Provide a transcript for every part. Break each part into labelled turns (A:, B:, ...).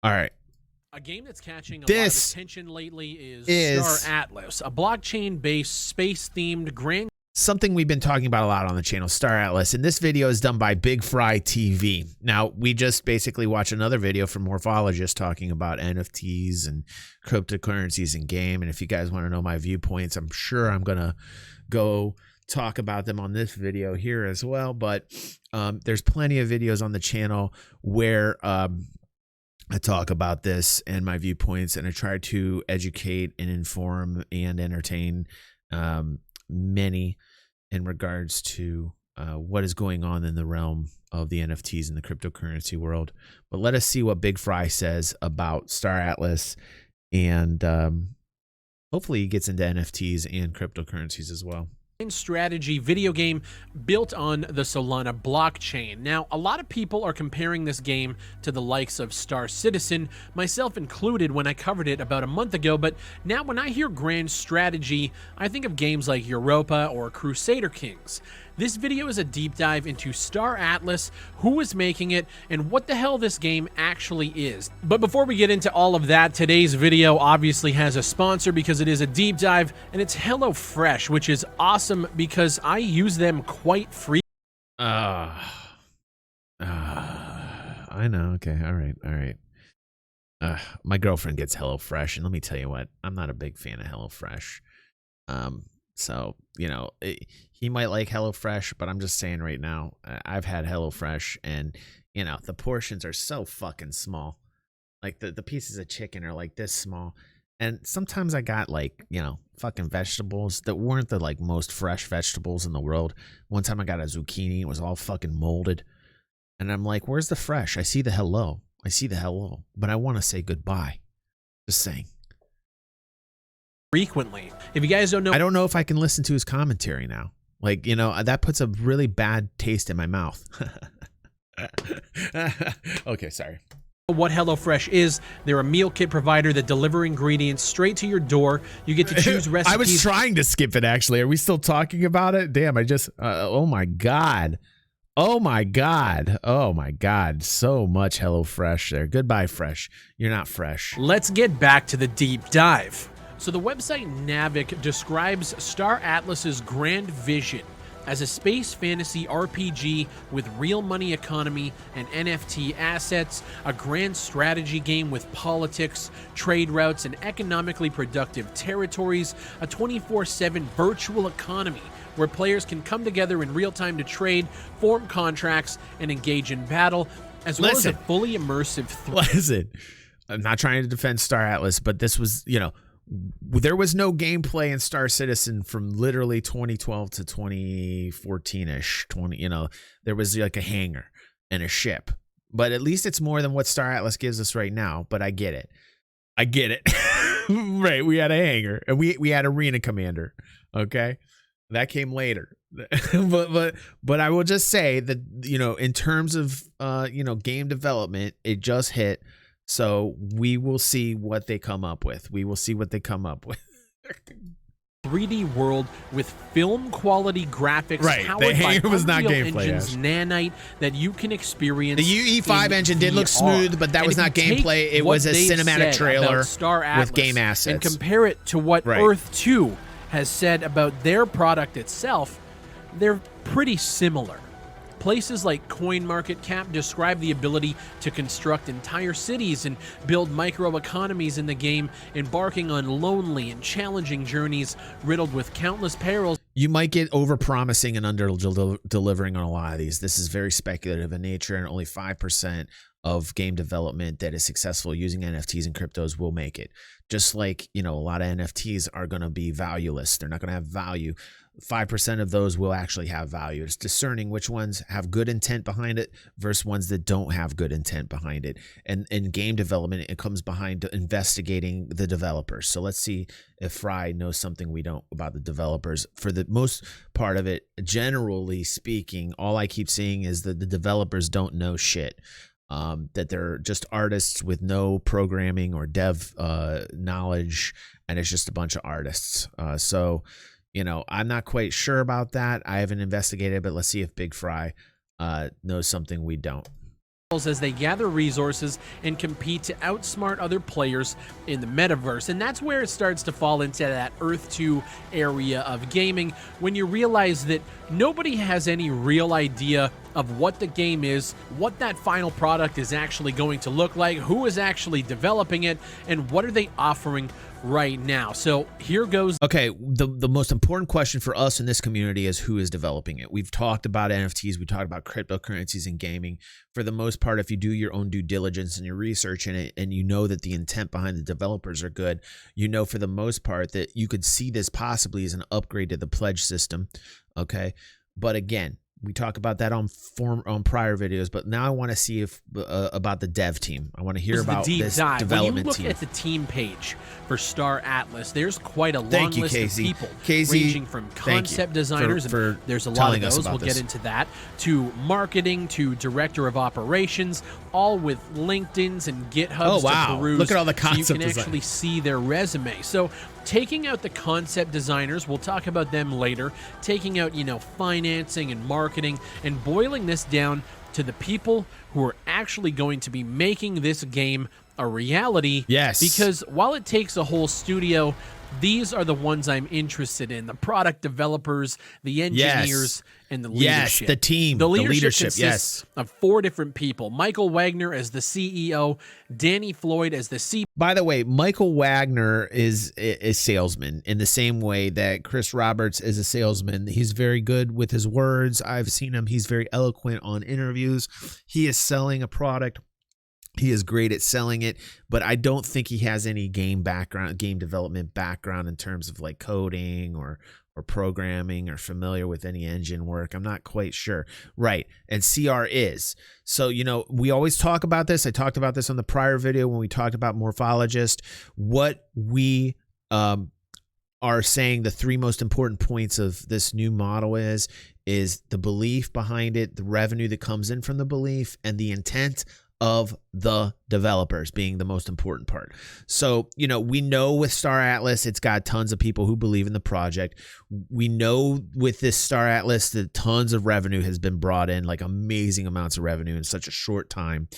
A: All right.
B: A game that's catching a lot of attention lately is Star Atlas, a blockchain-based, space-themed grand...
A: Something we've been talking about a lot on the channel, Star Atlas, and this video is done by BigfryTV. Now, we just basically watched another video from Morphologist talking about NFTs and cryptocurrencies in game, and if you guys want to know my viewpoints, I'm sure I'm going to go talk about them on this video here as well, but there's plenty of videos on the channel where I talk about this and my viewpoints, and I try to educate and inform and entertain many in regards to what is going on in the realm of the NFTs in the cryptocurrency world. But let us see what Big Fry says about Star Atlas, and hopefully he gets into NFTs and cryptocurrencies as well.
B: Strategy video game built on the Solana blockchain. Now, a lot of people are comparing this game to the likes of Star Citizen, myself included when I covered it about a month ago, but now when I hear grand strategy, I think of games like Europa or Crusader Kings. This video is a deep dive into Star Atlas, who is making it, and what the hell this game actually is. But before we get into all of that, today's video obviously has a sponsor because it is a deep dive, and it's HelloFresh, which is awesome because I use them quite frequently.
A: I know. Okay. All right. My girlfriend gets HelloFresh, and let me tell you what, I'm not a big fan of HelloFresh. So, you know, he might like HelloFresh, but I'm just saying right now, I've had HelloFresh, and, you know, the portions are so fucking small. Like, the pieces of chicken are like this small. And sometimes I got, like, you know, fucking vegetables that weren't the, like, most fresh vegetables in the world. One time I got a zucchini. It was all fucking molded. And I'm like, where's the fresh? I see the hello. But I want to say goodbye. Just saying.
B: Frequently. If you guys don't know,
A: I don't know if I can listen to his commentary now. Like, you know, that puts a really bad taste in my mouth. Okay, sorry.
B: What HelloFresh is, they're a meal kit provider that deliver ingredients straight to your door. You get to choose recipes.
A: I was trying to skip it, actually. Are we still talking about it? Damn, I just, oh my God. So much HelloFresh there. Goodbye, Fresh. You're not fresh.
B: Let's get back to the deep dive. So the website Navic describes Star Atlas's grand vision as a space fantasy RPG with real money economy and NFT assets, a grand strategy game with politics, trade routes, and economically productive territories, a 24/7 virtual economy where players can come together in real time to trade, form contracts, and engage in battle, as well as a fully immersive...
A: Listen, I'm not trying to defend Star Atlas, but this was, you know, there was no gameplay in Star Citizen from literally 2012 to 2014-ish. You know, there was like a hangar and a ship, but at least it's more than what Star Atlas gives us right now. But I get it. Right, we had a hangar and we had Arena Commander. Okay, that came later. but I will just say that, you know, in terms of you know, game development, it just hit. So we will see what they come up with.
B: 3D world with film quality graphics,
A: right?
B: Powered by
A: was not
B: Unreal
A: gameplay.
B: Engine's Nanite that you can experience.
A: The UE5 engine did look smooth, but that was not gameplay. It was a cinematic trailer with game assets.
B: And compare it to what Earth 2 has said about their product itself, they're pretty similar. Places like CoinMarketCap describe the ability to construct entire cities and build microeconomies in the game, embarking on lonely and challenging journeys riddled with countless perils.
A: You might get over-promising and under-delivering on a lot of these. This is very speculative in nature, and only 5% of game development that is successful using NFTs and cryptos will make it. Just like, you know, a lot of NFTs are going to be valueless. They're not going to have value. 5% of those will actually have value. It's discerning which ones have good intent behind it versus ones that don't have good intent behind it. And in game development, it comes behind investigating the developers. So let's see if Fry knows something we don't about the developers. For the most part of it, generally speaking, all I keep seeing is that the developers don't know shit. That they're just artists with no programming or dev knowledge, and it's just a bunch of artists. So, you know, I'm not quite sure about that. I haven't investigated, but let's see if Big Fry knows something we don't.
B: as they gather resources and compete to outsmart other players in the metaverse. And that's where it starts to fall into that Earth 2 area of gaming, when you realize that nobody has any real idea of what the game is, what that final product is actually going to look like, who is actually developing it, and what are they offering right now. So here goes.
A: Okay, the most important question for us in this community is who is developing it. We've talked about NFTs, we talked about cryptocurrencies and gaming. For the most part, if you do your own due diligence and your research in it, and you know that the intent behind the developers are good, you know for the most part that you could see this possibly as an upgrade to the pledge system. Okay, but again, we talk about that on prior videos, but now I want to see if about the dev team. I want to hear about this development team.
B: When you look at the team page for Star Atlas, there's quite a long list of people, ranging from concept designers, and there's a lot of those, we'll get into that, to marketing, to director of operations, all with LinkedIn's and GitHub's to peruse.
A: Look at all the concept
B: so you can actually see their resume. So taking out the concept designers, we'll talk about them later, taking out, financing and marketing, and boiling this down to the people who are actually going to be making this game a reality.
A: Yes.
B: Because while it takes a whole studio, these are the ones I'm interested in: the product developers, the engineers, and the leadership.
A: Yes, the team,
B: the leadership consists of 4 different people. Michael Wagner as the CEO, Danny Floyd as the C.
A: By the way, Michael Wagner is a salesman in the same way that Chris Roberts is a salesman. He's very good with his words. I've seen him. He's very eloquent on interviews. He is selling a product. He is great at selling it, but I don't think he has any game development background in terms of like coding or programming or familiar with any engine work. I'm not quite sure. Right. And CR is. So, we always talk about this. I talked about this on the prior video when we talked about Morphologist. What we are saying the 3 most important points of this new model is the belief behind it, the revenue that comes in from the belief, and the intent of the developers being the most important part. So, we know with Star Atlas, it's got tons of people who believe in the project. We know with this Star Atlas that tons of revenue has been brought in, like amazing amounts of revenue in such a short time.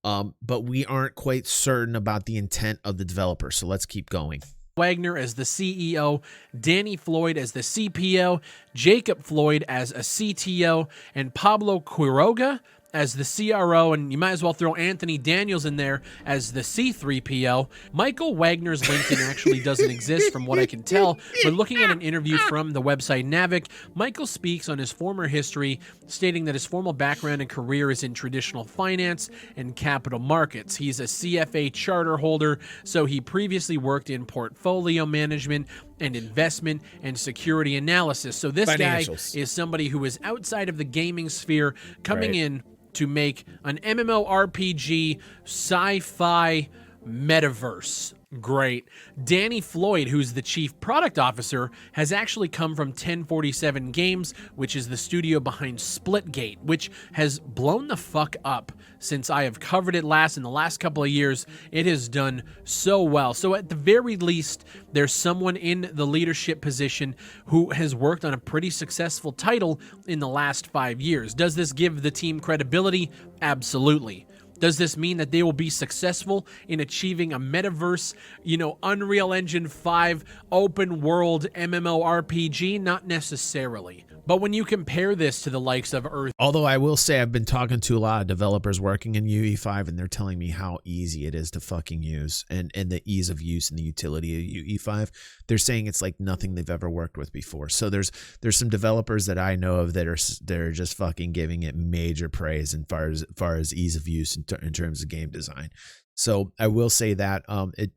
A: But we aren't quite certain about the intent of the developers. So let's keep going.
B: Wagner as the CEO, Danny Floyd as the CPO, Jacob Floyd as a CTO, and Pablo Quiroga as the CRO, and you might as well throw Anthony Daniels in there as the C3PO. Michael Wagner's LinkedIn actually doesn't exist from what I can tell, but looking at an interview from the website Navic, Michael speaks on his former history, stating that his formal background and career is in traditional finance and capital markets. He's a CFA charter holder, so he previously worked in portfolio management and investment and security analysis. So this guy is somebody who is outside of the gaming sphere, coming in to make an MMORPG sci-fi metaverse. Great. Danny Floyd, who's the chief product officer, has actually come from 1047 Games, which is the studio behind Splitgate, which has blown the fuck up since I have covered it last. In the last couple of years, it has done so well. So at the very least, there's someone in the leadership position who has worked on a pretty successful title in the last 5 years. Does this give the team credibility? Absolutely. Does this mean that they will be successful in achieving a metaverse, Unreal Engine 5 open world MMORPG? Not necessarily. But when you compare this to the likes of Earth...
A: Although I will say I've been talking to a lot of developers working in UE5, and they're telling me how easy it is to fucking use, and the ease of use and the utility of UE5. They're saying it's like nothing they've ever worked with before. So there's some developers that I know of that are just fucking giving it major praise as far as ease of use in terms of game design. So I will say that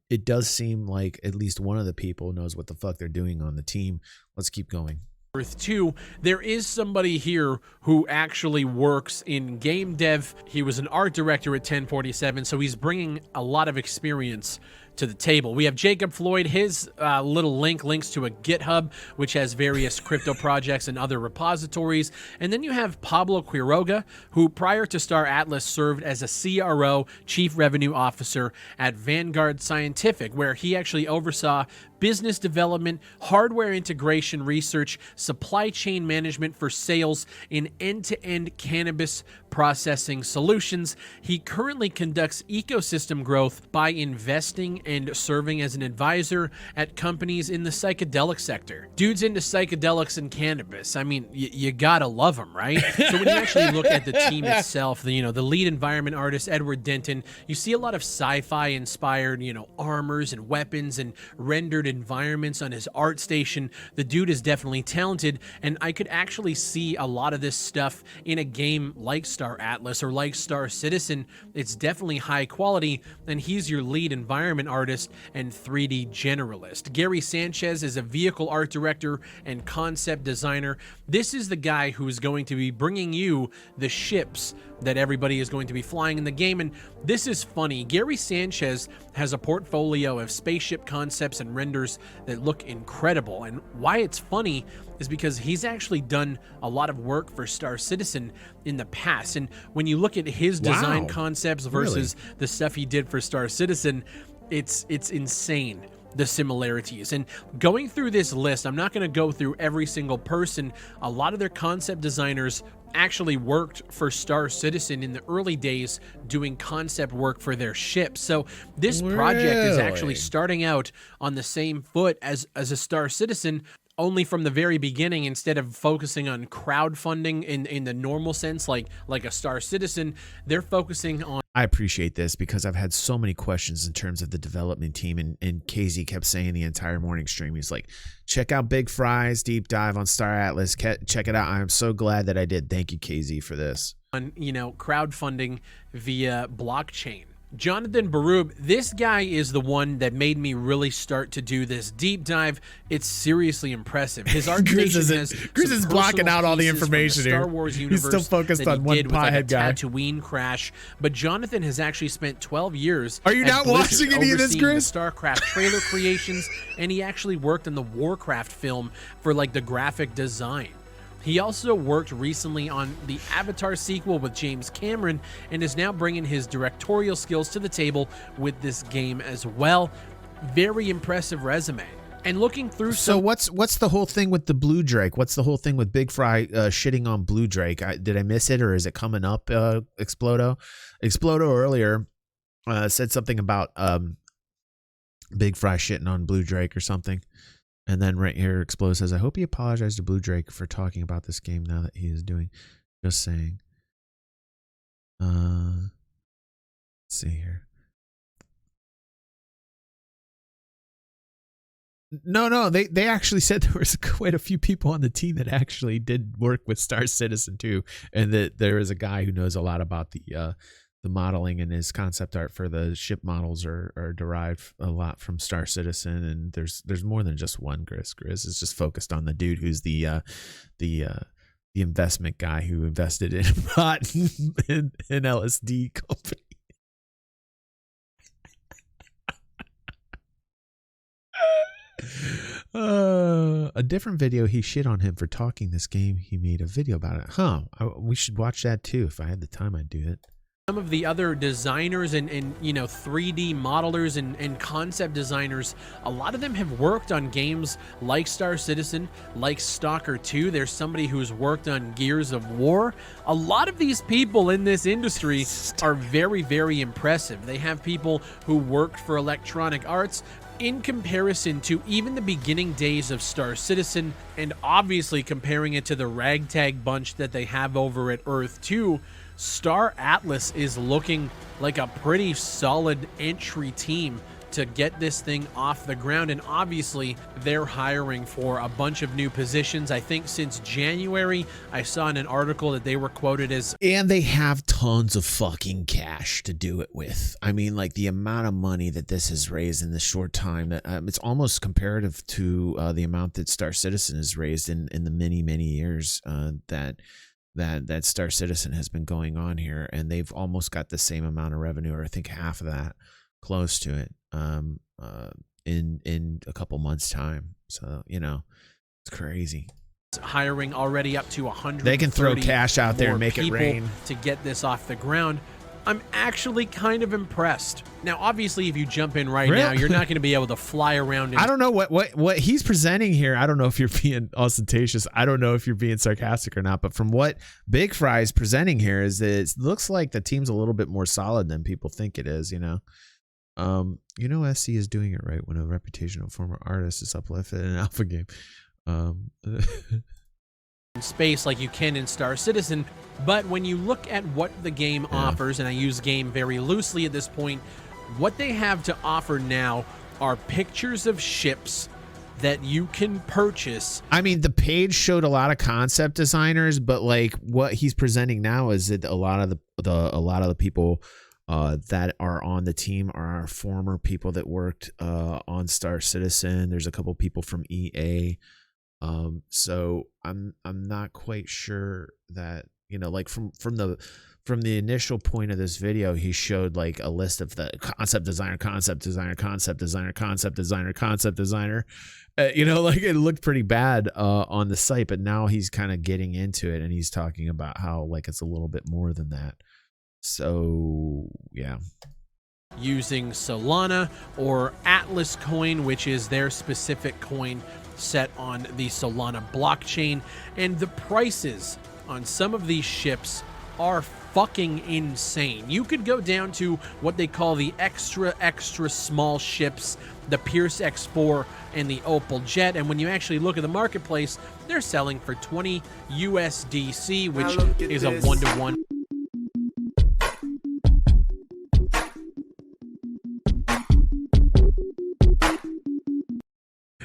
A: it does seem like at least one of the people knows what the fuck they're doing on the team. Let's keep going.
B: Earth 2, there is somebody here who actually works in game dev. He was an art director at 1047, so he's bringing a lot of experience to the table. We have Jacob Floyd. His little links to a GitHub, which has various crypto projects and other repositories. And then you have Pablo Quiroga, who prior to Star Atlas served as a CRO, Chief Revenue Officer at Vanguard Scientific, where he actually oversaw business development, hardware integration research, supply chain management for sales in end-to-end cannabis processing solutions. He currently conducts ecosystem growth by investing and serving as an advisor at companies in the psychedelic sector. Dude's into psychedelics and cannabis. I mean, you gotta love him, right? So when you actually look at the team itself, the lead environment artist, Edward Denton, you see a lot of sci-fi inspired, armors and weapons and rendered environments on his art station. The dude is definitely talented, and I could actually see a lot of this stuff in a game like Star Atlas or like Star Citizen. It's definitely high quality, and he's your lead environment artist and 3D generalist. Gary Sanchez is a vehicle art director and concept designer. This is the guy who is going to be bringing you the ships that everybody is going to be flying in the game. And this is funny. Gary Sanchez has a portfolio of spaceship concepts and renders that look incredible. And why it's funny is because he's actually done a lot of work for Star Citizen in the past. And when you look at his design concepts versus the stuff he did for Star Citizen, it's insane, the similarities. And going through this list, I'm not going to go through every single person. A lot of their concept designers actually worked for Star Citizen in the early days doing concept work for their ship. So this project is actually starting out on the same foot as a Star Citizen, only from the very beginning. Instead of focusing on crowdfunding in the normal sense, like a Star Citizen, they're focusing on...
A: I appreciate this because I've had so many questions in terms of the development team, and KZ kept saying the entire morning stream, he's like, check out Big Fry's deep dive on Star Atlas. Check it out. I'm so glad that I did. Thank you, KZ, for this.
B: On, crowdfunding via blockchain. Jonathan Barub, this guy is the one that made me really start to do this deep dive. It's seriously impressive. His art station has
A: Chris is blocking out all the information here.
B: Star Wars universe.
A: He's still focused on one piehead guy.
B: Tatooine crash, but Jonathan has actually spent 12 years.
A: Are you not watching any of this, Chris?
B: The StarCraft trailer creations, and he actually worked on the Warcraft film for the graphic design. He also worked recently on the Avatar sequel with James Cameron and is now bringing his directorial skills to the table with this game as well. Very impressive resume. And looking through...
A: So what's the whole thing with the Blue Drake? What's the whole thing with Big Fry shitting on Blue Drake? Did I miss it, or is it coming up, Explodo? Explodo earlier said something about Big Fry shitting on Blue Drake or something. And then right here, Explode says, I hope he apologized to Blue Drake for talking about this game now that he is doing. Just saying. Let's see here. No, they actually said there was quite a few people on the team that actually did work with Star Citizen too, and that there is a guy who knows a lot about the modeling, and his concept art for the ship models are derived a lot from Star Citizen. And there's more than just one. Chris is just focused on the dude who's the investment guy who invested in an LSD company. A different video, he shit on him for talking this game. He made a video about it. We should watch that too. If I had the time, I'd do it.
B: Some of the other designers and 3D modelers and concept designers, a lot of them have worked on games like Star Citizen, like Stalker 2. There's somebody who's worked on Gears of War. A lot of these people in this industry are very, very impressive. They have people who worked for Electronic Arts. In comparison to even the beginning days of Star Citizen, and obviously comparing it to the ragtag bunch that they have over at Earth 2, Star Atlas is looking like a pretty solid entry team to get this thing off the ground. And obviously they're hiring for a bunch of new positions. I think since January, I saw in an article that they were quoted as...
A: And they have tons of fucking cash to do it with. I mean, the amount of money that this has raised in this short time, it's almost comparative to the amount that Star Citizen has raised in the many years that Star Citizen has been going on here. And they've almost got the same amount of revenue, or I think half of that, close to it. in a couple months time. So, you know, it's crazy.
B: Hiring already up to 100.
A: They can throw cash out there and make it rain
B: to get this off the ground. I'm actually kind of impressed. Now, obviously, if you jump in right now, you're not going to be able to fly around.
A: I don't know what he's presenting here. I don't know if you're being ostentatious. I don't know if you're being sarcastic or not. But from what Big Fry is presenting here, is that it looks like the team's a little bit more solid than people think it is. You know, SC is doing it right when a reputation of former artist is uplifted in an alpha game.
B: Space like you can in Star Citizen, but when you look at what the game offers, and I use game very loosely at this point, what they have to offer now are pictures of ships that you can purchase.
A: I mean, the page showed a lot of concept designers, but like what he's presenting now is that a lot of the people that are on the team are former people that worked on Star Citizen. There's a couple people from EA. So I'm not quite sure that, you know, like from the initial point of this video, he showed like a list of the concept designer, you know, like it looked pretty bad on the site, but now he's kind of getting into it and he's talking about how like it's a little bit more than that. So yeah.
B: Using Solana or Atlas coin, which is their specific coin set on the Solana blockchain, and the prices on some of these ships are fucking insane. You could go down to what they call the extra small ships, the Pierce X4 and the Opal Jet, and when you actually look at the marketplace, they're selling for 20 USDC, which is a 1-to-1.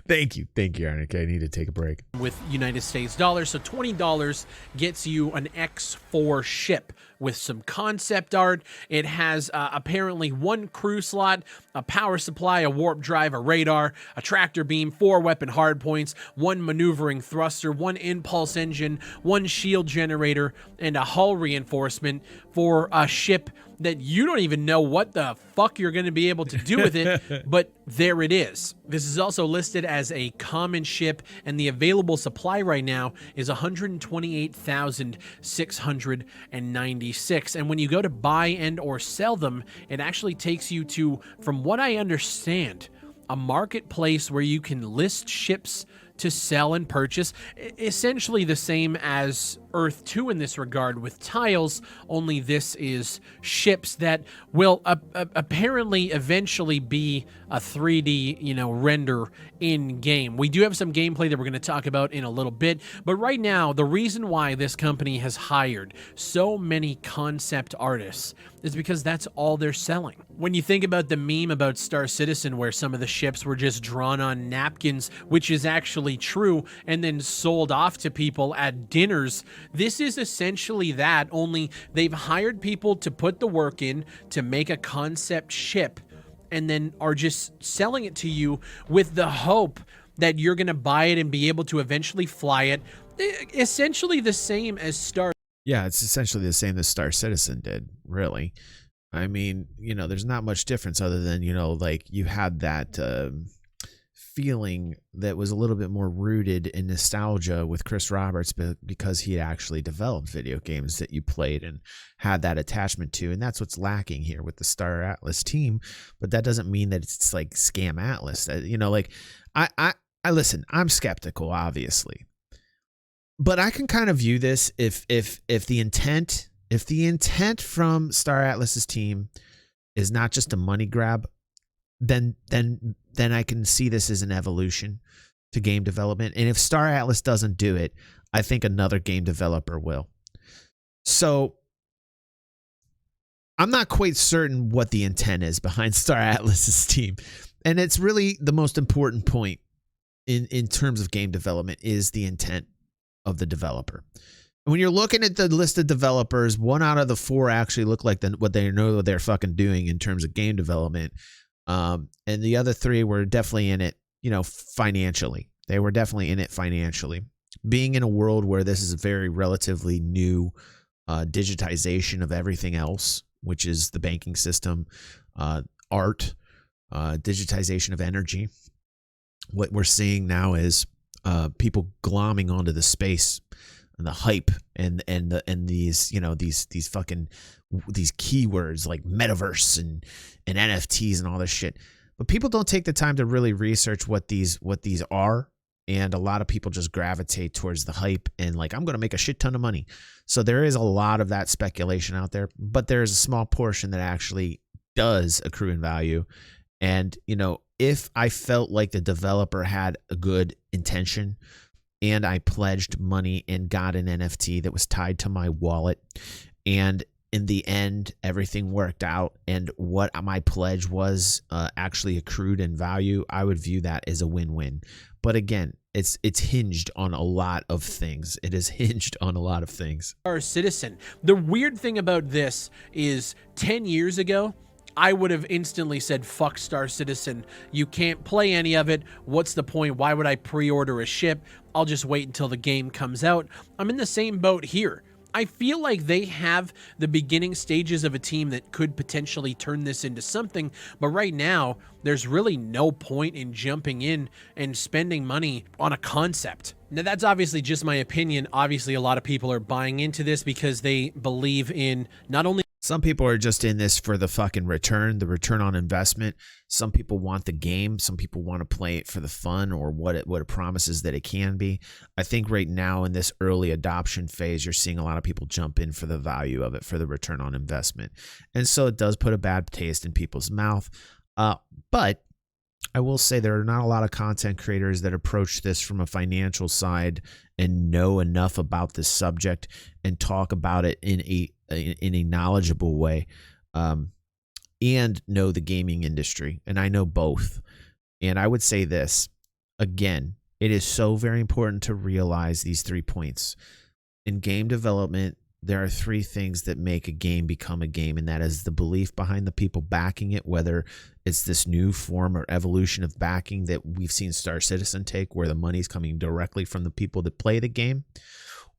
A: Thank you, Arnick. I need to take a break.
B: With United States dollars, so $20 gets you an X4 ship with some concept art. It has apparently 1 crew slot, a power supply, a warp drive, a radar, a tractor beam, 4 weapon hardpoints, 1 maneuvering thruster, 1 impulse engine, 1 shield generator, and a hull reinforcement for a ship that you don't even know what the fuck you're going to be able to do with it, but there it is. This is also listed as a common ship, and the available supply right now is 128,696. And when you go to buy and or sell them, it actually takes you to, from what I understand, a marketplace where you can list ships to sell and purchase, essentially the same as Earth 2 in this regard with tiles, only this is ships that will apparently eventually be a 3D, you know, render in game. We do have some gameplay that we're going to talk about in a little bit, but right now the reason why this company has hired so many concept artists is because that's all they're selling. When you think about the meme about Star Citizen where some of the ships were just drawn on napkins, which is actually true, and then sold off to people at dinners, this is essentially that, only they've hired people to put the work in to make a concept ship and then are just selling it to you with the hope that you're going to buy it and be able to eventually fly it. Essentially the same as Star.
A: Yeah, it's essentially the same as Star Citizen did, really. I mean, you know, there's not much difference other than, you know, like you had that feeling that was a little bit more rooted in nostalgia with Chris Roberts because he actually developed video games that you played and had that attachment to. And that's what's lacking here with the Star Atlas team. But that doesn't mean that it's like Scam Atlas. You know, like I listen, I'm skeptical, obviously. But I can kind of view this if the intent from Star Atlas's team is not just a money grab, then I can see this as an evolution to game development. And if Star Atlas doesn't do it, I think another game developer will. So I'm not quite certain what the intent is behind Star Atlas's team. And it's really the most important point in terms of game development is the intent of the developer. When you're looking at the list of developers, 1 out of the 4 actually look like what they know they're fucking doing in terms of game development. And the other 3 were definitely in it, you know, financially. They were definitely in it financially. Being in a world where this is a very relatively new digitization of everything else, which is the banking system, art, digitization of energy. What we're seeing now is people glomming onto the space and the hype and these, you know, these keywords like Metaverse and NFTs and all this shit. But people don't take the time to really research what these are. And a lot of people just gravitate towards the hype and like, I'm going to make a shit ton of money. So there is a lot of that speculation out there, but there's a small portion that actually does accrue in value. And, you know, if I felt like the developer had a good intention and I pledged money and got an NFT that was tied to my wallet, and in the end, everything worked out and what my pledge was actually accrued in value, I would view that as a win-win. But again, it's hinged on a lot of things. It is hinged on a lot of things.
B: Our citizen. The weird thing about this is 10 years ago, I would have instantly said, fuck Star Citizen. You can't play any of it. What's the point? Why would I pre-order a ship? I'll just wait until the game comes out. I'm in the same boat here. I feel like they have the beginning stages of a team that could potentially turn this into something, but right now, there's really no point in jumping in and spending money on a concept. Now, that's obviously just my opinion. Obviously, a lot of people are buying into this because they believe in not only...
A: Some people are just in this for the fucking return, the return on investment. Some people want the game. Some people want to play it for the fun or what it promises that it can be. I think right now in this early adoption phase, you're seeing a lot of people jump in for the value of it, for the return on investment. And so it does put a bad taste in people's mouth. But I will say there are not a lot of content creators that approach this from a financial side and know enough about this subject and talk about it in a knowledgeable way, and know the gaming industry. And I know both. And I would say this, again, it is so very important to realize these 3 points. In game development, there are 3 things that make a game become a game, and that is the belief behind the people backing it, whether it's this new form or evolution of backing that we've seen Star Citizen take, where the money's coming directly from the people that play the game,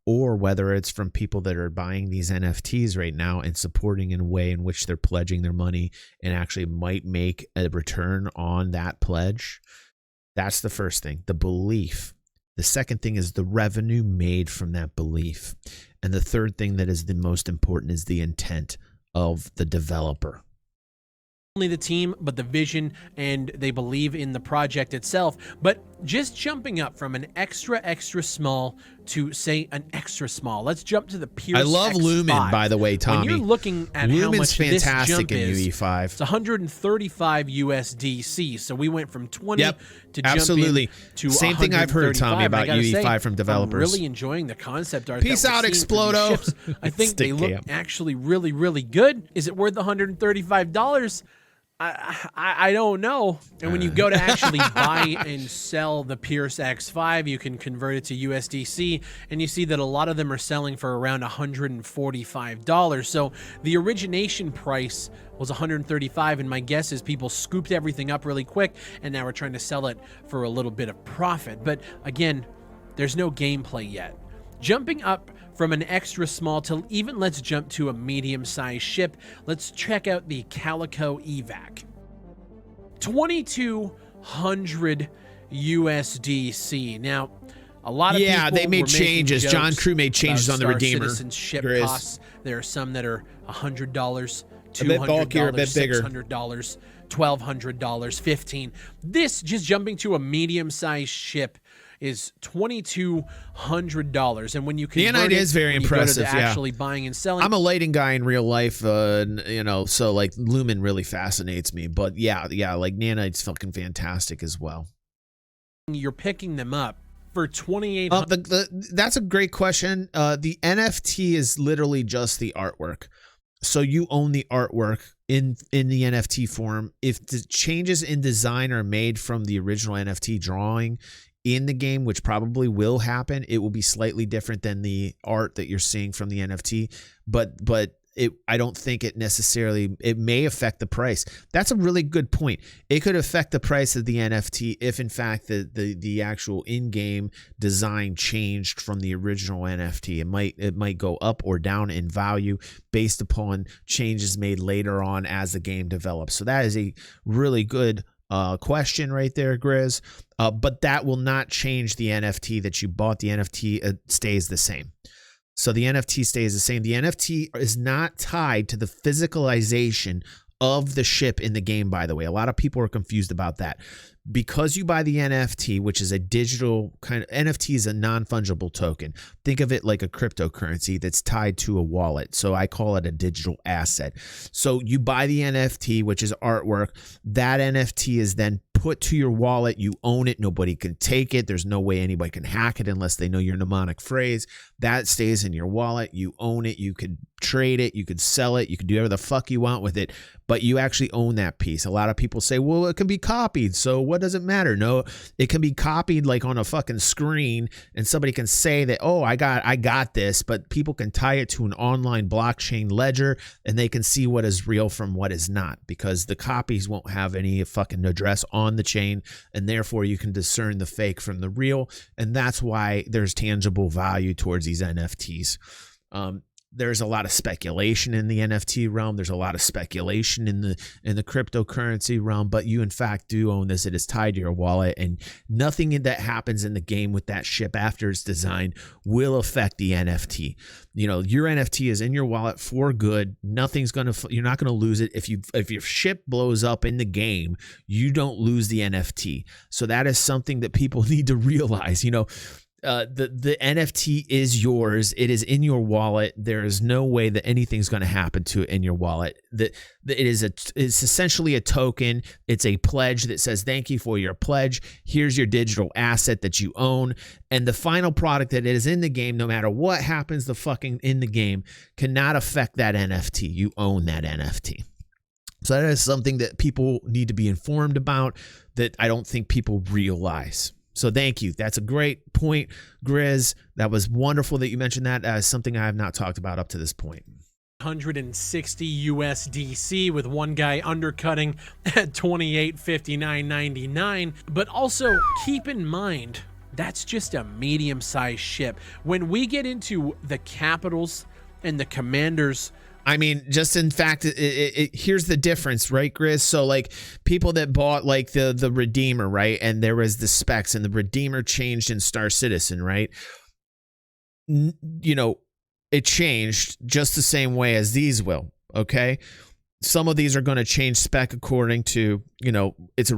A: or whether it's from people that are buying these NFTs right now and supporting in a way in which they're pledging their money and actually might make a return on that pledge. That's the first thing, the belief. The second thing is the revenue made from that belief. And the third thing that is the most important is the intent of the developer.
B: Only the team, but the vision, and they believe in the project itself. But just jumping up from an extra small to, say, an extra small. Let's jump to the Pierce
A: I love
B: X5.
A: Lumen, by the way, Tommy.
B: When you're looking at
A: Lumen's
B: how much
A: fantastic
B: this jump
A: in
B: is,
A: UE5.
B: it's 135 USDC. So we went from 20
A: Yep,
B: to
A: absolutely.
B: jump in to
A: Same thing I've heard, Tommy, about UE5 from developers.
B: I'm really enjoying the concept art.
A: Peace out, Explodo.
B: I think they look actually really good. Is it worth $135? I don't know. And when you go to actually buy and sell the Pierce X5, you can convert it to USDC, and you see that a lot of them are selling for around $145. So the origination price was $135, and my guess is people scooped everything up really quick, and now we're trying to sell it for a little bit of profit. But again, there's no gameplay yet. Jumping up from an extra small to even, let's jump to a medium-sized ship. Let's check out the Calico Evac. 2,200 USDC. Now, a lot of people
A: they made changes. John Crew made changes on the Redeemer.
B: Ship costs. There are some that are $100, $200,
A: a bit bulkier, a bit bigger.
B: $600, $1,200, $15. This, just jumping to a medium-sized ship, is $2,200, and when you convert
A: is very impressive.
B: Actually buying and selling,
A: I'm a lighting guy in real life, you know, so like Lumen really fascinates me. But yeah, like Nanite's fucking fantastic as well.
B: You're picking them up for $2,800.
A: That's a great question. The NFT is literally just the artwork, so you own the artwork in the NFT form. If the changes in design are made from the original NFT drawing in the game, which probably will happen, it will be slightly different than the art that you're seeing from the NFT. But I don't think it necessarily, it may affect the price. That's a really good point. It could affect the price of the NFT if in fact the actual in-game design changed from the original NFT. It might go up or down in value based upon changes made later on as the game develops. So that is a really good question right there, Grizz. But that will not change the NFT that you bought. The NFT stays the same. So the NFT stays the same. The NFT is not tied to the physicalization of the ship in the game, by the way. A lot of people are confused about that. Because you buy the NFT, which is a digital kind of, NFT is a non-fungible token. Think of it like a cryptocurrency that's tied to a wallet. So I call it a digital asset. So you buy the NFT, which is artwork. That NFT is then put to your wallet. You own it. Nobody can take it. There's no way anybody can hack it unless they know your mnemonic phrase. That stays in your wallet. You own it. You could trade it. You could sell it. You could do whatever the fuck you want with it, but you actually own that piece. A lot of people say, well, it can be copied, so what does it matter? No, it can be copied like on a fucking screen, and somebody can say that, oh, I got this, but people can tie it to an online blockchain ledger, and they can see what is real from what is not, because the copies won't have any fucking address on the chain, and therefore you can discern the fake from the real, and that's why there's tangible value towards these NFTs. There's a lot of speculation in the NFT realm. There's a lot of speculation in the cryptocurrency realm, but you in fact do own this. It is tied to your wallet, and nothing that happens in the game with that ship after it's designed will affect the NFT. You know, your NFT is in your wallet for good. You're not gonna lose it. If your ship blows up in the game, you don't lose the NFT. So that is something that people need to realize. You know, the NFT is yours. It is in your wallet. There is no way that anything's going to happen to it in your wallet. It's essentially a token. It's a pledge that says, thank you for your pledge. Here's your digital asset that you own. And the final product that is in the game, no matter what happens in the game, cannot affect that NFT. You own that NFT. So that is something that people need to be informed about that I don't think people realize. So thank you. That's a great point, Grizz. That was wonderful that you mentioned that as something I have not talked about up to this point.
B: 160 USDC with one guy undercutting at 28.59.99. But also keep in mind, that's just a medium-sized ship. When we get into the capitals and the commanders,
A: I mean, just in fact, here's the difference, right, Grizz? So, like, people that bought, like, the Redeemer, right, and there was the specs, and the Redeemer changed in Star Citizen, right? You know, it changed just the same way as these will, okay? Some of these are going to change spec according to, you know, its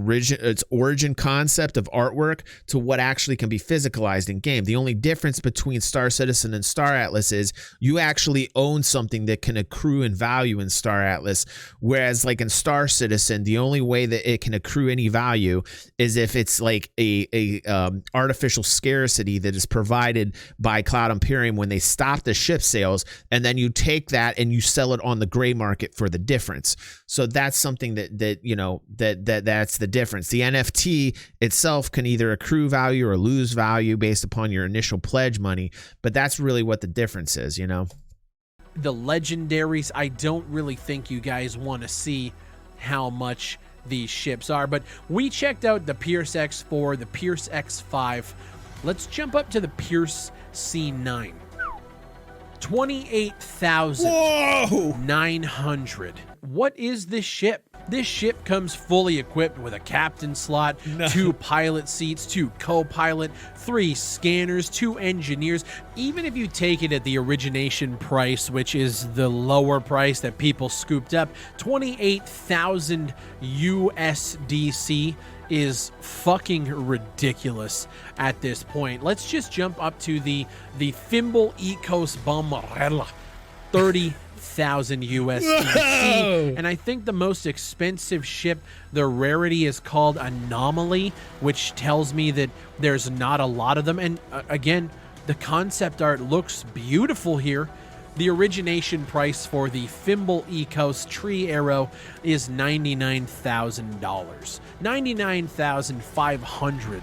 A: origin concept of artwork to what actually can be physicalized in game. The only difference between Star Citizen and Star Atlas is you actually own something that can accrue in value in Star Atlas, whereas like in Star Citizen, the only way that it can accrue any value is if it's like a artificial scarcity that is provided by Cloud Imperium when they stop the ship sales, and then you take that and you sell it on the gray market for the difference. So that's something that you know, that's the difference. The NFT itself can either accrue value or lose value based upon your initial pledge money, but that's really what the difference is, you know.
B: The legendaries, I don't really think you guys want to see how much these ships are, but we checked out the Pierce X4, the Pierce X5. Let's jump up to the Pierce C9. 28,900. What is this ship? This ship comes fully equipped with a captain slot, 2 pilot seats, 2 co-pilot, 3 scanners, 2 engineers. Even if you take it at the origination price, which is the lower price that people scooped up, 28,000 USDC is fucking ridiculous at this point. Let's just jump up to the Thimble Ecos Bombarella, 30,000 USDC. And I think the most expensive ship, the rarity is called Anomaly, which tells me that there's not a lot of them. And again, the concept art looks beautiful here. The origination price for the Thimble Ecos Tree Arrow is $99,000. $99,500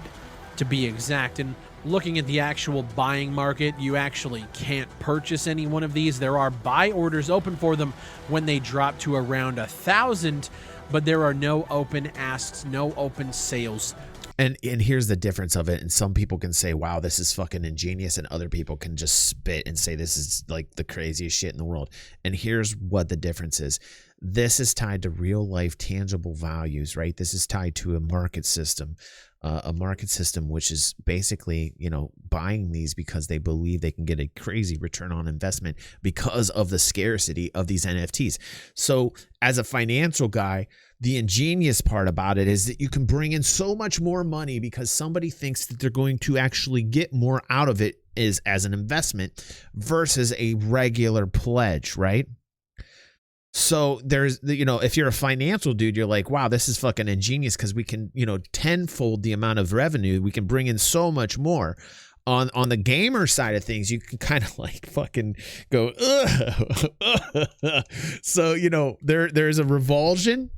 B: to be exact. And looking at the actual buying market, you actually can't purchase any one of these. There are buy orders open for them when they drop to around 1,000, but there are no open asks, no open sales.
A: And here's the difference of it. And some people can say, wow, this is fucking ingenious. And other people can just spit and say, this is like the craziest shit in the world. And here's what the difference is. This is tied to real life tangible values, right? This is tied to a market system which is basically, buying these because they believe they can get a crazy return on investment because of the scarcity of these NFTs. So as a financial guy, the ingenious part about it is that you can bring in so much more money because somebody thinks that they're going to actually get more out of it as an investment versus a regular pledge, right? So there's, if you're a financial dude, you're like, wow, this is fucking ingenious because we can, tenfold the amount of revenue. We can bring in so much more. On the gamer side of things, you can kind of like fucking go, ugh. So, there's a revulsion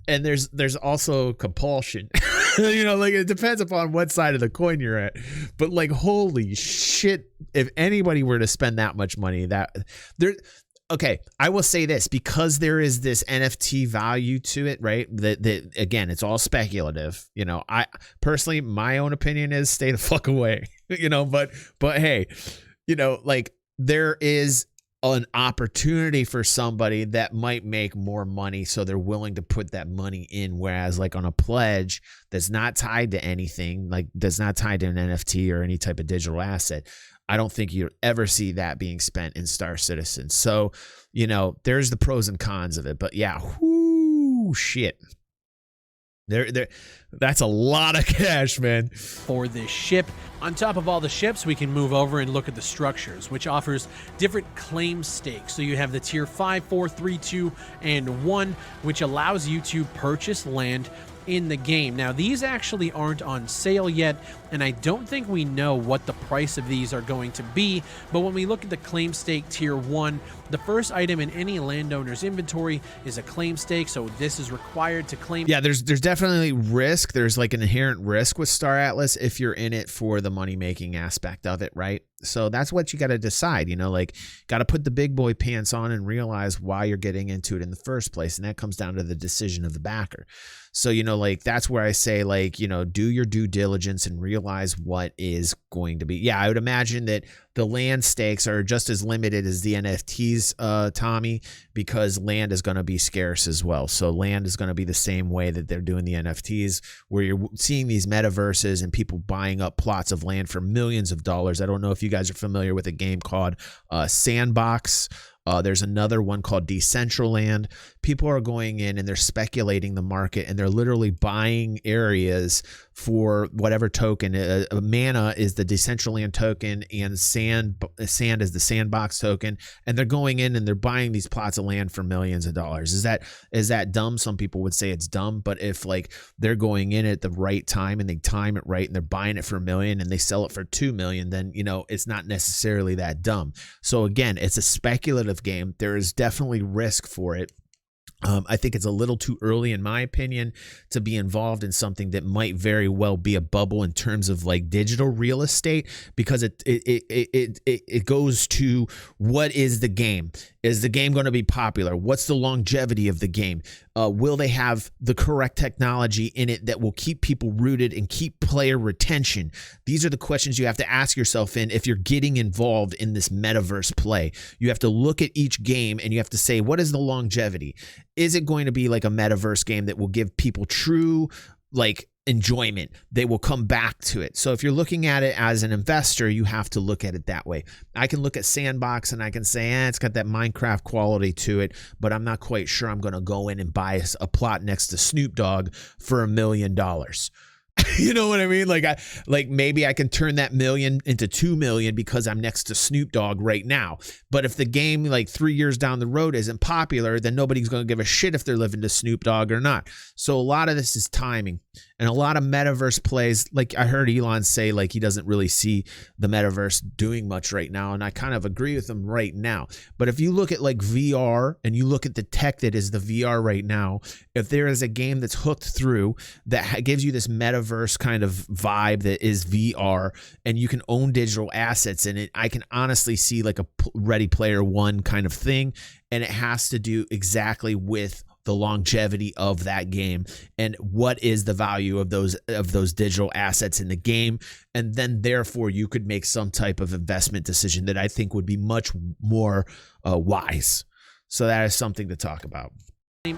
A: and there's also compulsion. Like it depends upon what side of the coin you're at. But like, holy shit, if anybody were to spend that much money, okay, I will say this, because there is this NFT value to it, right? That again, it's all speculative. I personally, my own opinion is stay the fuck away. But hey, like there is an opportunity for somebody that might make more money, so they're willing to put that money in. Whereas like on a pledge that's not tied to anything, like that's not tied to an NFT or any type of digital asset, I don't think you'll ever see that being spent in Star Citizen. So, there's the pros and cons of it. But yeah, whoo, shit. That's a lot of cash, man.
B: For this ship. On top of all the ships, we can move over and look at the structures, which offers different claim stakes. So you have the tier 5, 4, 3, 2, and 1, which allows you to purchase land in the game. Now, these actually aren't on sale yet, and I don't think we know what the price of these are going to be, but when we look at the claim stake tier 1, the first item in any landowner's inventory is a claim stake, so this is required to claim.
A: Yeah, there's definitely risk. There's like an inherent risk with Star Atlas if you're in it for the money-making aspect of it, right? So that's what you got to decide, like got to put the big boy pants on and realize why you're getting into it in the first place. And that comes down to the decision of the backer. So, like that's where I say, like, do your due diligence and realize what is going to be. Yeah, I would imagine that the land stakes are just as limited as the NFTs, Tommy, because land is going to be scarce as well. So land is going to be the same way that they're doing the NFTs, where you're seeing these metaverses and people buying up plots of land for millions of dollars. I don't know if you guys are familiar with a game called Sandbox. There's another one called Decentraland. People are going in and they're speculating the market, and they're literally buying areas for whatever token. Mana is the Decentraland token, and sand is the Sandbox token. And they're going in and they're buying these plots of land for millions of dollars. Is that dumb? Some people would say it's dumb, but if like they're going in at the right time and they time it right and they're buying it for $1 million and they sell it for $2 million, then it's not necessarily that dumb. So again, it's a speculative game. There is definitely risk for it. I think it's a little too early, in my opinion, to be involved in something that might very well be a bubble in terms of like digital real estate, because it goes to what is the game? Is the game going to be popular? What's the longevity of the game? Will they have the correct technology in it that will keep people rooted and keep player retention? These are the questions you have to ask yourself if you're getting involved in this metaverse play. You have to look at each game and you have to say, what is the longevity? Is it going to be like a metaverse game that will give people true like enjoyment? They will come back to it. So if you're looking at it as an investor, you have to look at it that way. I can look at Sandbox and I can say, it's got that Minecraft quality to it, but I'm not quite sure I'm going to go in and buy a plot next to Snoop Dogg for $1 million. You know what I mean? Like maybe I can turn that $1 million into $2 million because I'm next to Snoop Dogg right now. But if the game like 3 years down the road isn't popular, then nobody's going to give a shit if they're living to Snoop Dogg or not. So a lot of this is timing, and a lot of metaverse plays. Like I heard Elon say, like he doesn't really see the metaverse doing much right now. And I kind of agree with him right now. But if you look at like VR and you look at the tech that is the VR right now, if there is a game that's hooked through that gives you this metaverse metaverse kind of vibe that is VR, and you can own digital assets in it. I can honestly see like a Ready Player One kind of thing, and it has to do exactly with the longevity of that game and what is the value of those digital assets in the game. And then therefore you could make some type of investment decision that I think would be much more wise. So that is something to talk about.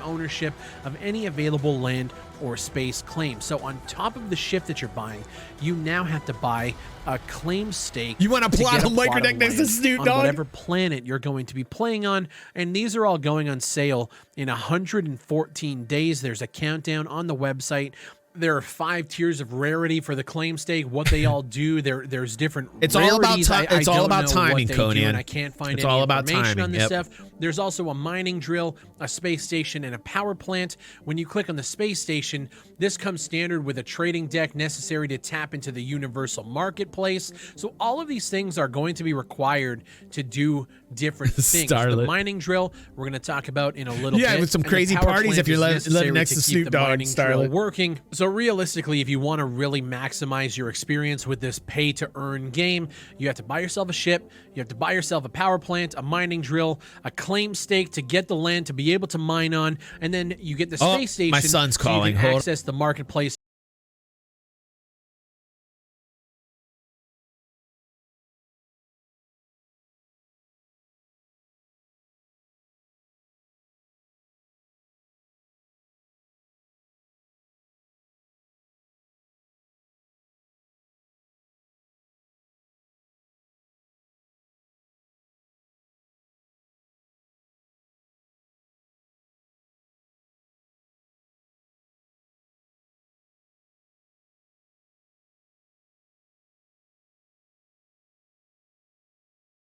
B: Ownership of any available land or space claim. So on top of the ship that you're buying, you now have to buy a claim stake.
A: You want to plot a microdeck next to Snoop Dogg?
B: Whatever planet you're going to be playing on, and these are all going on sale in 114 days. There's a countdown on the website. There are 5 tiers of rarity for the claim stake. What they all do, there's different.
A: It's
B: rarities.
A: all about time. It's all about timing, Conan.
B: I can't find
A: it's
B: any
A: all about
B: information
A: timing.
B: on this
A: Yep.
B: stuff. There's also a mining drill, a space station, and a power plant. When you click on the space station, this comes standard with a trading deck necessary to tap into the universal marketplace. So all of these things are going to be required to do different things.
A: Starlet.
B: The mining drill we're going to talk about in a little bit.
A: Yeah, with some
B: and the
A: crazy
B: power
A: parties
B: plant
A: if you're
B: is
A: living
B: necessary
A: next to
B: keep
A: Snoop
B: the
A: Dogg,
B: mining drill
A: Starlet.
B: working. So realistically, if you want to really maximize your experience with this pay-to-earn game, you have to buy yourself a ship, you have to buy yourself a power plant, a mining drill, a claim stake to get the land to be able to mine on, and then you get the space station.
A: My son's calling.
B: So you can access the marketplace.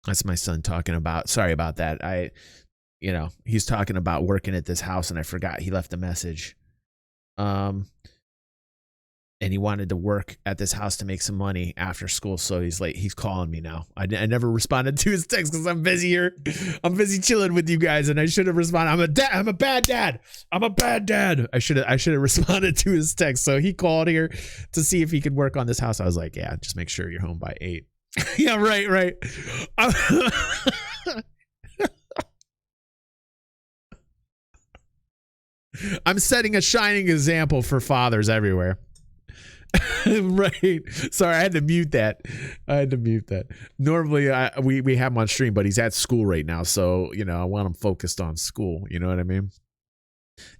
A: That's my son talking about. Sorry about that. He's talking about working at this house, and I forgot he left a message. And he wanted to work at this house to make some money after school, so he's late. He's calling me now. I never responded to his text because I'm busy here. I'm busy chilling with you guys, and I should have responded. I'm a bad dad. I'm a bad dad. I should have responded to his text. So he called here to see if he could work on this house. I was like, yeah, just make sure you're home by 8. Yeah, right. I'm setting a shining example for fathers everywhere. Right. Sorry, I had to mute that. Normally, we have him on stream, but he's at school right now, so I want him focused on school. You know what I mean?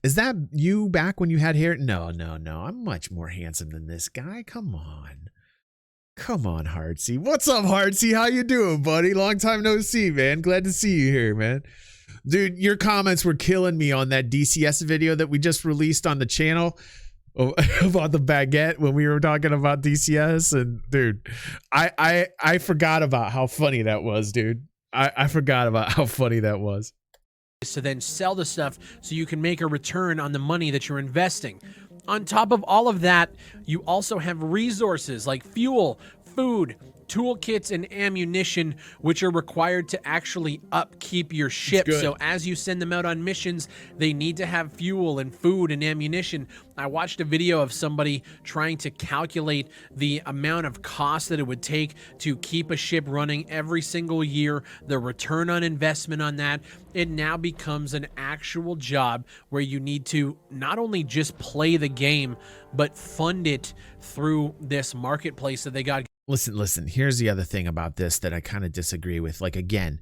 A: Is that you back when you had hair? No. I'm much more handsome than this guy. Come on, Heartsy. What's up, Heartsy? How you doing, buddy? Long time no see, man. Glad to see you here, man. Dude, your comments were killing me on that DCS video that we just released on the channel about the baguette when we were talking about DCS. And dude, I forgot about how funny that was, dude. I forgot about how funny that was.
B: To then sell the stuff so you can make a return on the money that you're investing. On top of all of that, you also have resources like fuel, food, toolkits, and ammunition, which are required to actually upkeep your ship. So as you send them out on missions, they need to have fuel and food and ammunition. I watched a video of somebody trying to calculate the amount of cost that it would take to keep a ship running every single year, the return on investment on that. It now becomes an actual job where you need to not only just play the game, but fund it through this marketplace that they got.
A: Listen, here's the other thing about this that I kind of disagree with. Like, again,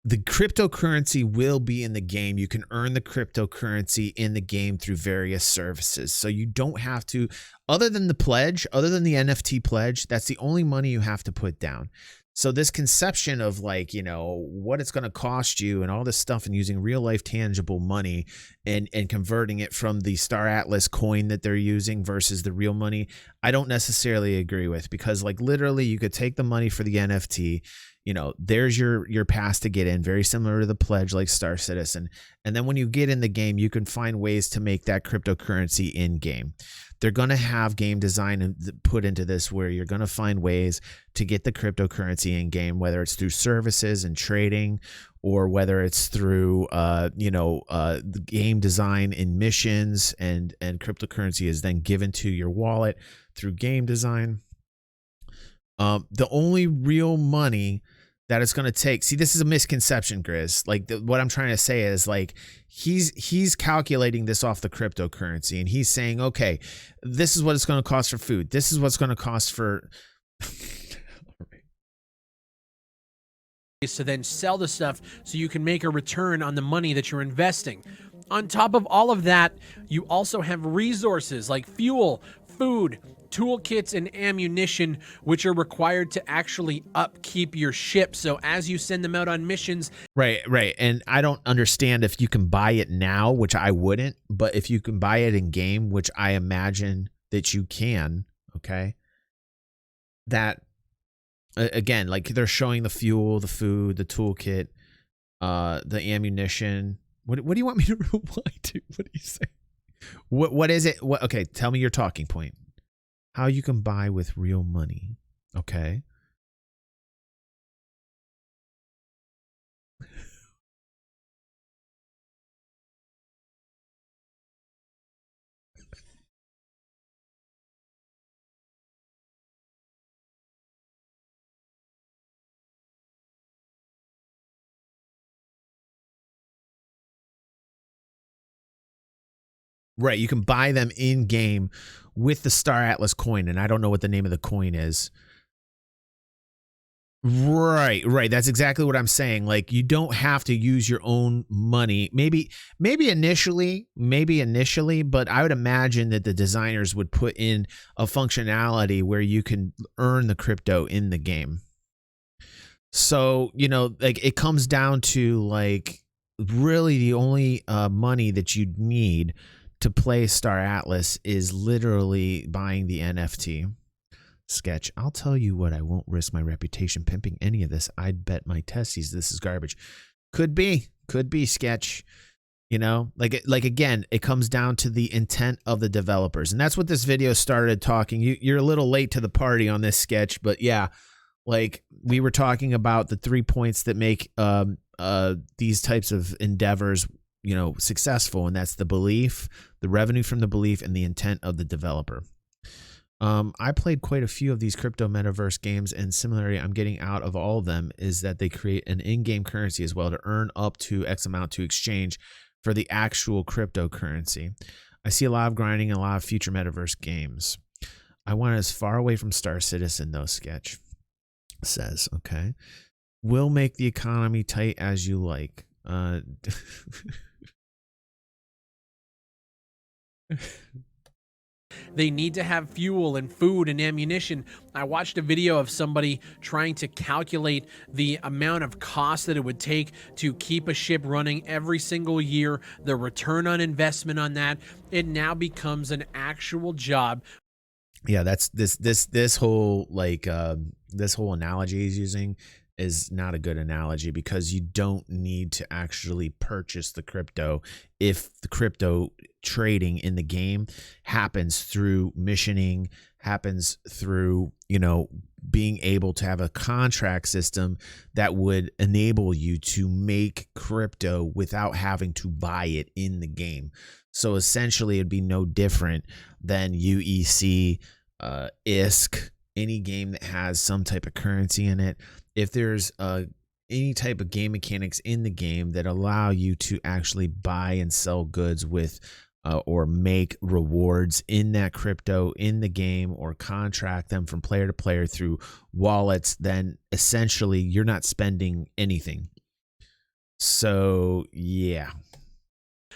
A: the cryptocurrency will be in the game. You can earn the cryptocurrency in the game through various services. So you don't have to, other than the NFT pledge, that's the only money you have to put down. So this conception of like, what it's going to cost you and all this stuff and using real life tangible money and converting it from the Star Atlas coin that they're using versus the real money, I don't necessarily agree with, because like literally you could take the money for the NFT, there's your pass to get in, very similar to the pledge like Star Citizen. And then when you get in the game, you can find ways to make that cryptocurrency in game. They're going to have game design put into this where you're going to find ways to get the cryptocurrency in game, whether it's through services and trading, or whether it's through the game design in missions, and cryptocurrency is then given to your wallet through game design. The only real money that it's going to take, see, this is a misconception, Grizz. Like what I'm trying to say is, like, he's calculating this off the cryptocurrency, and he's saying, okay, this is what it's going to cost for food. This is what's going to cost for
B: to then sell the stuff so you can make a return on the money that you're investing. On top of all of that, you also have resources like fuel, food, toolkits, and ammunition, which are required to actually upkeep your ship. So as you send them out on missions.
A: Right. And I don't understand if you can buy it now, which I wouldn't, but if you can buy it in game, which I imagine that you can, okay, that, again, like they're showing the fuel, the food, the toolkit, the ammunition. What do you want me to reply to? What do you say? What is it? Okay, tell me your talking point. How you can buy with real money. Okay. Right, you can buy them in game with the Star Atlas coin, and I don't know what the name of the coin is. Right. That's exactly what I'm saying. Like, you don't have to use your own money. Maybe initially, but I would imagine that the designers would put in a functionality where you can earn the crypto in the game. So, like, it comes down to, like, really the only money that you'd need to play Star Atlas is literally buying the NFT. Sketch, I'll tell you what, I won't risk my reputation pimping any of this. I'd bet my testes this is garbage. Could be Sketch. Like again, it comes down to the intent of the developers, and that's what this video started talking. You're a little late to the party on this, Sketch, but yeah, like we were talking about the 3 points that make these types of endeavors successful, and that's the belief, the revenue from the belief, and the intent of the developer. I played quite a few of these crypto metaverse games, and similarly, I'm getting out of all of them is that they create an in-game currency as well to earn up to X amount to exchange for the actual cryptocurrency. I see a lot of grinding in a lot of future metaverse games. I want as far away from Star Citizen though, Sketch says. Okay. Will make the economy tight as you like.
B: They need to have fuel and food and ammunition. I watched a video of somebody trying to calculate the amount of cost that it would take to keep a ship running every single year, the return on investment on that. It now becomes an actual job.
A: Yeah, that's this whole this whole analogy he's using is not a good analogy, because you don't need to actually purchase the crypto if the crypto trading in the game happens through missioning, happens through, being able to have a contract system that would enable you to make crypto without having to buy it in the game. So essentially it'd be no different than UEC, ISK, any game that has some type of currency in it. If there's any type of game mechanics in the game that allow you to actually buy and sell goods with or make rewards in that crypto in the game, or contract them from player to player through wallets, then essentially you're not spending anything. So yeah,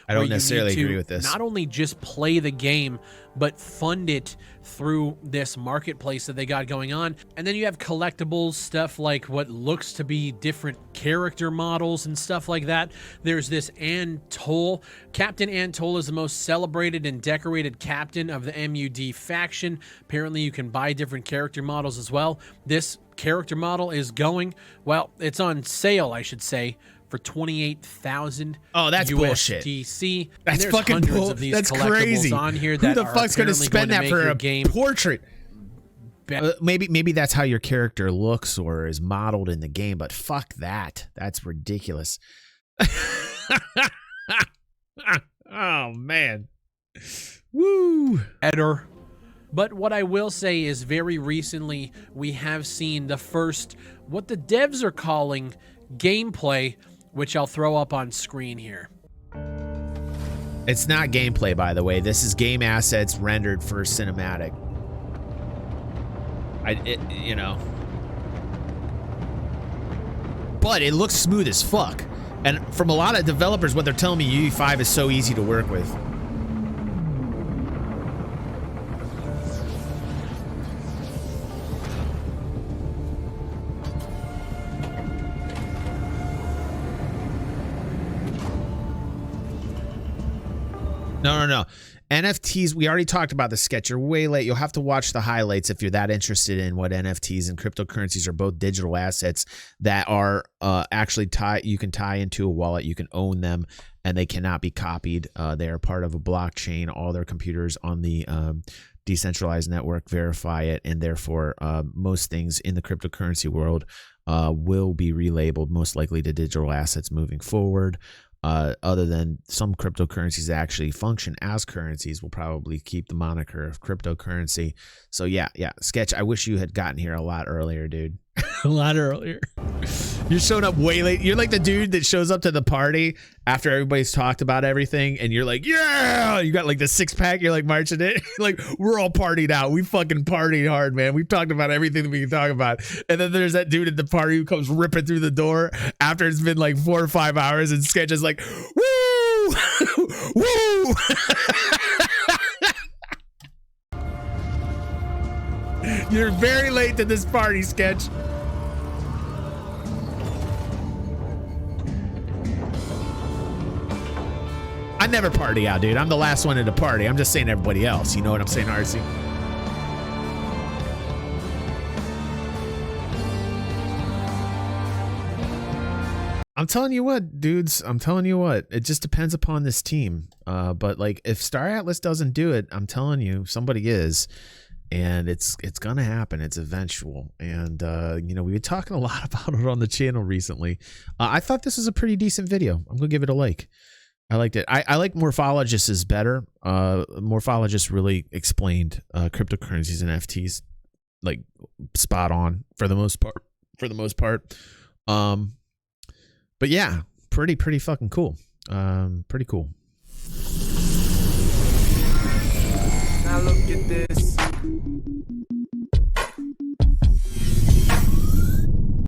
A: I don't necessarily agree with this.
B: Not only just play the game, but fund it through this marketplace that they got going on. And then you have collectibles, stuff like what looks to be different character models and stuff like that. There's this Antol. Captain Antol is the most celebrated and decorated captain of the MUD faction. Apparently you can buy different character models as well. This character model is going. Well, it's on sale, I should say, for 28,000.
A: Oh, that's bullshit.
B: USDC.
A: That's fucking bullshit.
B: Of these
A: that's
B: collectibles
A: crazy.
B: On here
A: Who
B: that
A: the fuck's going to spend that for a
B: game
A: portrait? Maybe that's how your character looks or is modeled in the game, but fuck that. That's ridiculous. Oh man. Woo.
B: Better. But what I will say is very recently we have seen the first, what the devs are calling gameplay, which I'll throw up on screen here.
A: It's not gameplay, by the way. This is game assets rendered for cinematic. You know. But it looks smooth as fuck. And from a lot of developers, what they're telling me, UE5 is so easy to work with. No. NFTs, we already talked about the sketch. You're way late. You'll have to watch the highlights if you're that interested in what NFTs and cryptocurrencies are. Both digital assets that are actually you can tie into a wallet. You can own them and they cannot be copied. They are part of a blockchain. All their computers on the decentralized network verify it, and therefore most things in the cryptocurrency world will be relabeled most likely to digital assets moving forward. Other than some cryptocurrencies that actually function as currencies, will probably keep the moniker of cryptocurrency. So yeah, Sketch, I wish you had gotten here a lot earlier, dude. A lot earlier. You showed up way late. You're like the dude that shows up to the party after everybody's talked about everything, and you're like, yeah, you got like the 6-pack, you're like marching it. Like, we're all partied out. We fucking partied hard, man. We've talked about everything that we can talk about. And then there's that dude at the party who comes ripping through the door after it's been like 4 or 5 hours, and Sketch is like, woo! Woo! You're very late to this party, Sketch. I never party out, dude. I'm the last one at a party. I'm just saying everybody else. You know what I'm saying, RC? I'm telling you what, dudes. I'm telling you what. It just depends upon this team. But like, if Star Atlas doesn't do it, I'm telling you, somebody is. And it's gonna happen. It's eventual. And you know, we've been talking a lot about it on the channel recently. I thought this was a pretty decent video. I'm gonna give it a like. I liked it. I like Morphologist is better. Morphologist really explained cryptocurrencies and NFTs like spot on for the most part. But yeah, pretty fucking cool. Pretty cool.
C: Now look at this.